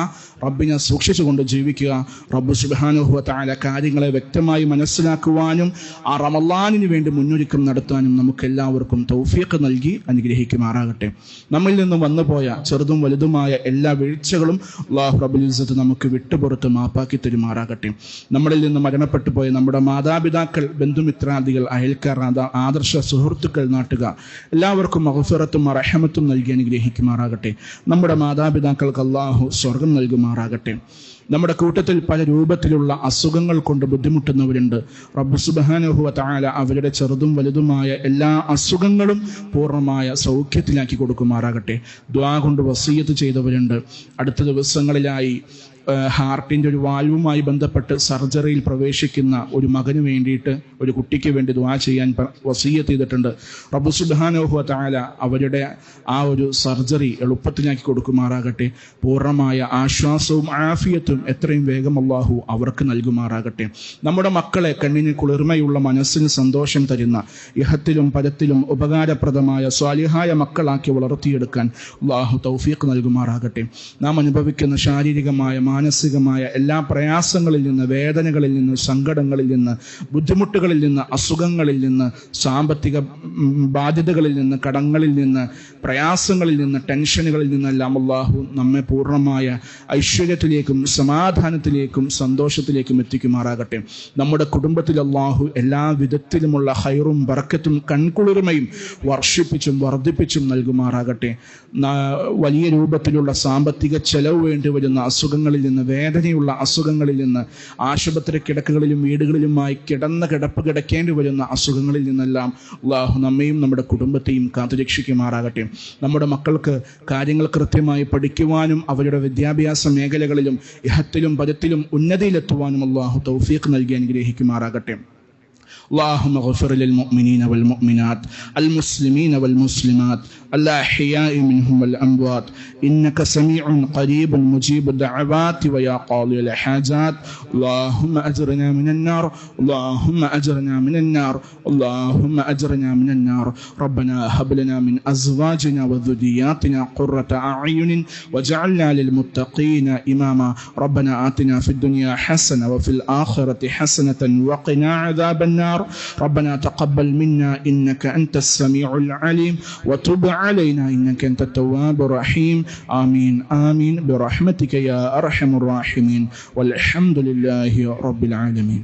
Speaker 1: റബ്ബിനെ സൂക്ഷിച്ചുകൊണ്ട് ജീവിക്കുക. റബ്ബ് സുബ്ഹാനഹു വ തആല കാര്യങ്ങളെ വ്യക്തമായി മനസ്സിലാക്കുവാനും ആ റമളാനിന് വേണ്ടി മുന്നൊരുക്കം നടത്താനും നമുക്ക് എല്ലാവർക്കും തൗഫീഖ് നൽകി അനുഗ്രഹിക്കുമാറാകട്ടെ. നമ്മിൽ നിന്നും വന്നുപോയ ചെറുതും വലുതുമായ എല്ലാ വീഴ്ചകളും അല്ലാഹു റബ്ബുൽ ഇസ്സത്ത് നമുക്ക് വിട്ടുപുറത്ത് മാപ്പാക്കി തരുമാറാകട്ടെ. നമ്മളിൽ നിന്ന് മരണപ്പെട്ടു പോയ നമ്മുടെ മാതാപിതാക്കൾ, ബന്ധുമിത്രാദികൾ, അയൽക്കാർ, ആദർശ സുഹൃത്തുക്കൾ, നാട്ടുകാർ എല്ലാവർക്കും മഗ്ഫിറത്തും റഹ്മത്തും നൽകി അനുഗ്രഹിക്കുമാറാകട്ടെ. നമ്മുടെ മാതാപിതാക്കൾക്ക് അല്ലാഹു സ്വർഗം നൽകുമാറാകട്ടെ. നമ്മുടെ കൂട്ടത്തിൽ പല രൂപത്തിലുള്ള അസുഖങ്ങൾ കൊണ്ട് ബുദ്ധിമുട്ടുന്നവരുണ്ട്. റബ്ബ് സുബ്ഹാനഹു വ തആല അവരുടെ ചെറുതും വലുതുമായ എല്ലാ അസുഖങ്ങളും പൂർണ്ണമായ സൗഖ്യത്തിലാക്കി കൊടുക്കുമാറാകട്ടെ. ദുആ കൊണ്ട് വസിയ്യത്ത് ചെയ്തവരുണ്ട്. അടുത്ത ദിവസങ്ങളിലായി ഹാർട്ടിൻ്റെ ഒരു വാൽവുമായി ബന്ധപ്പെട്ട് സർജറിയിൽ പ്രവേശിക്കുന്ന ഒരു മകന് വേണ്ടിയിട്ട്, ഒരു കുട്ടിക്ക് വേണ്ടി ദുആ ചെയ്യാൻ വസിയ്യത്ത് ചെയ്തിട്ടുണ്ട്. റബ്ബ് സുബ്ഹാനഹു വ തആല അവരുടെ ആ ഒരു സർജറി എളുപ്പത്തിലാക്കി കൊടുക്കുമാറാകട്ടെ. പൂർണ്ണമായ ആശ്വാസവും ആഫിയത്തും എത്രയും വേഗം അല്ലാഹു അവർക്ക് നൽകുമാറാകട്ടെ. നമ്മുടെ മക്കളെ കണ്ണിന് കുളിർമയുള്ള, മനസ്സിന് സന്തോഷം തരുന്ന, ഇഹത്തിലും പരത്തിലും ഉപകാരപ്രദമായ സ്വാലിഹായ മക്കളാക്കി വളർത്തിയെടുക്കാൻ അല്ലാഹു തൗഫീഖ് നൽകുമാറാകട്ടെ. നാം അനുഭവിക്കുന്ന ശാരീരികമായ, മാനസികമായ എല്ലാ പ്രയാസങ്ങളിൽ നിന്ന്, വേദനകളിൽ നിന്ന്, സങ്കടങ്ങളിൽ നിന്ന്, ബുദ്ധിമുട്ടുകളിൽ നിന്ന്, അസുഖങ്ങളിൽ നിന്ന്, സാമ്പത്തിക ബാധ്യതകളിൽ നിന്ന്, കടങ്ങളിൽ നിന്ന്, പ്രയാസങ്ങളിൽ നിന്ന്, ടെൻഷനുകളിൽ നിന്നെല്ലാം അല്ലാഹു നമ്മെ പൂർണ്ണമായ ഐശ്വര്യത്തിലേക്കും സമാധാനത്തിലേക്കും സന്തോഷത്തിലേക്കും എത്തിക്കുമാറാകട്ടെ. നമ്മുടെ കുടുംബത്തിൽ അല്ലാഹു എല്ലാ വിധത്തിലുമുള്ള ഹൈറും ബറക്കത്തും കൺകുളിർമയും വർഷിപ്പിച്ചും വർദ്ധിപ്പിച്ചും നൽകുമാറാകട്ടെ. വലിയ രൂപത്തിലുള്ള സാമ്പത്തിക ചെലവ് വേണ്ടി വരുന്ന അസുഖങ്ങളിൽ നിന്ന്, വേദനയുള്ള അസുഖങ്ങളിൽ നിന്ന്, ആശുപത്രി കിടക്കുകളിലും വീടുകളിലുമായി കിടപ്പ് കിടക്കേണ്ടി വരുന്ന അസുഖങ്ങളിൽ നിന്നെല്ലാം അല്ലാഹു നമ്മയും നമ്മുടെ കുടുംബത്തെയും കാത്തുരക്ഷിക്കുമാറാകട്ടെ. നമ്മുടെ മക്കൾക്ക് കാര്യങ്ങൾ കൃത്യമായി പഠിക്കുവാനും അവരുടെ വിദ്യാഭ്യാസ മേഖലകളിലും ഇഹത്തിലും പരത്തിലും ഉന്നതിയിലെത്തുവാനും അല്ലാഹു തൗഫീഖ് നൽകി അനുഗ്രഹിക്കുമാറാകട്ടെ. اللهم اغفر للمؤمنين والمؤمنات المسلمين والمسلمات الأحياء منهم والأموات إنك سميع قريب مجيب الدعوات ويا قاضي الحاجات. اللهم أجرنا من النار، اللهم أجرنا من النار، اللهم أجرنا من النار. ربنا هب لنا من أزواجنا وذرياتنا قرة أعين واجعلنا للمتقين إماما. ربنا آتنا في الدنيا حسنة وفي الآخرة حسنة وقنا عذاب النار. ربنا تقبل منا إنك أنت السميع العليم وتب علينا إنك أنت التواب الرحيم. آمين آمين برحمتك يا أرحم الراحمين والحمد لله رب العالمين.